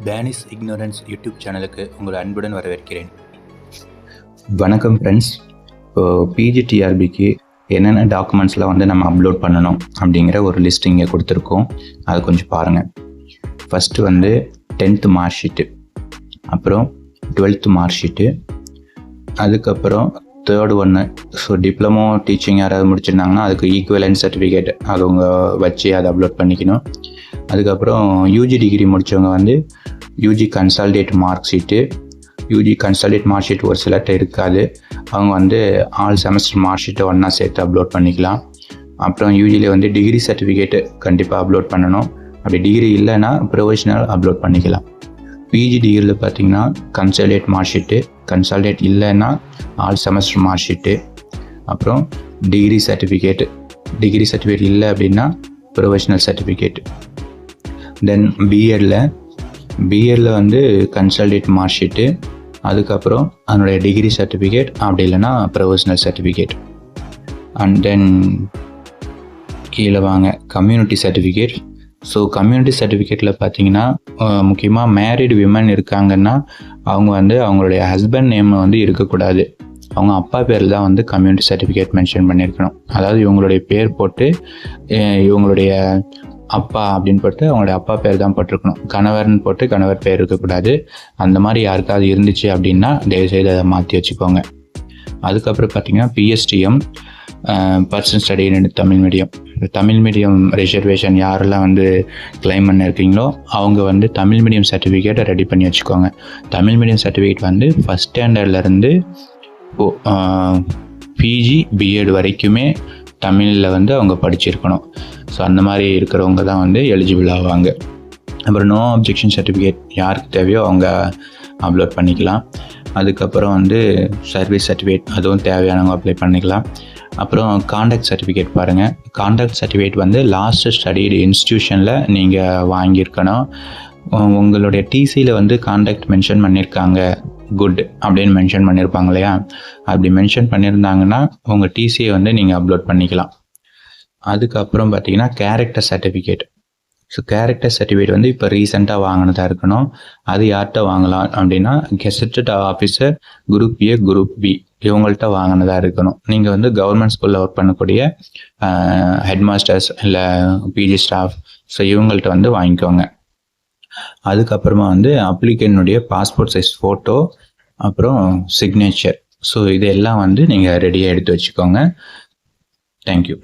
Penis ignorance YouTube சேனலுக்கு உங்களை அன்புடன் வரவேற்கிறேன். வணக்கம் ஃப்ரெண்ட்ஸ். இப்போது பிஜிடிஆர்பிக்கு என்னென்ன டாக்குமெண்ட்ஸ்லாம் வந்து நம்ம அப்லோட் பண்ணணும் அப்படிங்கிற ஒரு லிஸ்ட் இங்கே கொடுத்துருக்கோம். அதை கொஞ்சம் பாருங்கள். ஃபஸ்ட்டு வந்து 10th மார்க் ஷீட்டு, அப்புறம் 12th மார்க் ஷீட்டு, அதுக்கப்புறம் தேர்டு ஒன்று. ஸோ டிப்ளமோ டீச்சிங் யாராவது முடிச்சிருந்தாங்கன்னா அதுக்கு ஈக்குவலன்ஸ் சர்டிஃபிகேட் அது அவங்க வச்சு அதை அப்லோட் பண்ணிக்கணும். அதுக்கப்புறம் யூஜி டிகிரி முடித்தவங்க வந்து UG consolidated mark sheet, UG consolidated mark sheet ஒரு சிலர்கிட்ட இருக்காது, அவங்க வந்து ஆல் செமஸ்டர் மார்க் ஷீட்டை ஒன்றா சேர்த்து அப்லோட் பண்ணிக்கலாம். அப்புறம் யூஜியில் வந்து டிகிரி சர்டிஃபிகேட்டு கண்டிப்பாக அப்லோட் பண்ணணும். அப்படி டிகிரி இல்லைன்னா ப்ரொஃபஷனல் அப்லோட் பண்ணிக்கலாம். பிஜி டிகிரியில் பார்த்தீங்கன்னா கன்சால்டேட் மார்க் ஷீட்டு, கன்சால்டேட் இல்லைன்னா ஆல் செமஸ்டர் மார்க் ஷீட்டு, அப்புறம் டிகிரி சர்டிஃபிகேட் இல்லை அப்படின்னா ப்ரொஃபஷனல் சர்டிஃபிகேட். தென் பிஎட்டில் வந்து கன்சால்டேட் மார்க் ஷீட்டு, அதுக்கப்புறம் அதனுடைய டிகிரி சர்டிஃபிகேட், அப்படி இல்லைன்னா ப்ரொஃபஷனல் சர்டிஃபிகேட். அண்ட் தென் கீழே வாங்க, கம்யூனிட்டி சர்டிஃபிகேட். ஸோ கம்யூனிட்டி சர்டிஃபிகேட்டில் பார்த்தீங்கன்னா முக்கியமாக மேரிடு விமன் இருக்காங்கன்னா அவங்க வந்து அவங்களுடைய ஹஸ்பண்ட் நேம் வந்து இருக்கக்கூடாது, அவங்க அப்பா பேரில் தான் வந்து கம்யூனிட்டி சர்டிஃபிகேட் மென்ஷன் பண்ணியிருக்கணும். அதாவது இவங்களுடைய பேர் போட்டு இவங்களுடைய அப்பா அப்படின்னு போட்டு அவங்களுடைய அப்பா பேர் தான் போட்டிருக்கணும். கணவர்னு போட்டு கணவர் பேர் இருக்கக்கூடாது. அந்த மாதிரி யாருக்காவது இருந்துச்சு அப்படின்னா தயவுசெய்து அதை மாற்றி வச்சுக்கோங்க. அதுக்கப்புறம் பார்த்தீங்கன்னா PSTM, person study in Tamil medium reservation யாரெல்லாம் வந்து கிளைம் பண்ணியிருக்கீங்களோ அவங்க வந்து தமிழ் மீடியம் சர்டிஃபிகேட்டை ரெடி பண்ணி வச்சுக்கோங்க. தமிழ் மீடியம் சர்டிஃபிகேட் வந்து ஃபஸ்ட் ஸ்டாண்டர்ட்லேருந்து பிஜி பிஎட் வரைக்குமே தமிழில் வந்து அவங்க படிச்சிருக்கணும். ஸோ அந்த மாதிரி இருக்கிறவங்க தான் வந்து எலிஜிபிள் ஆவாங்க. அப்புறம் நோ அப்ஜெக்ஷன் சர்டிஃபிகேட் யாருக்கு தேவையோ அவங்க அப்லோட் பண்ணிக்கலாம். அதுக்கப்புறம் வந்து சர்வீஸ் சர்டிஃபிகேட் அதுவும் தேவையானவங்க அப்ளை பண்ணிக்கலாம். அப்புறம் கான்டாக்ட் சர்டிஃபிகேட் பாருங்கள். கான்டாக்ட் சர்டிஃபிகேட் வந்து லாஸ்ட் ஸ்டடிடு இன்ஸ்டியூஷனில் நீங்கள் வாங்கியிருக்கணும். உங்களுடைய டிசியில் வந்து கான்டாக்ட் மென்ஷன் பண்ணியிருக்காங்க, குட் அப்படின்னு மென்ஷன் பண்ணியிருப்பாங்க இல்லையா, அப்படி மென்ஷன் பண்ணியிருந்தாங்கன்னா உங்கள் டிசியை வந்து நீங்கள் அப்லோட் பண்ணிக்கலாம். அதுக்கப்புறம் பார்த்தீங்கன்னா character certificate. So character certificate வந்து இப்போ ரீசெண்டாக வாங்கினதாக இருக்கணும். அது யார்கிட்ட வாங்கலாம் அப்படின்னா gazetted officer group A group B இவங்கள்ட்ட வாங்கினதாக இருக்கணும். நீங்கள் வந்து கவர்மெண்ட் ஸ்கூலில் ஒர்க் பண்ணக்கூடிய ஹெட் மாஸ்டர்ஸ் இல்லை பிஜி ஸ்டாஃப், ஸோ இவங்கள்ட்ட வந்து வாங்கிக்கோங்க. அதுக்கப்புறமா வந்து அப்ளிகேனுடைய பாஸ்போர்ட் சைஸ் ஃபோட்டோ, அப்புறம் சிக்னேச்சர். ஸோ இதெல்லாம் வந்து நீங்கள் ரெடியாக எடுத்து வச்சுக்கோங்க. தேங்க்யூ.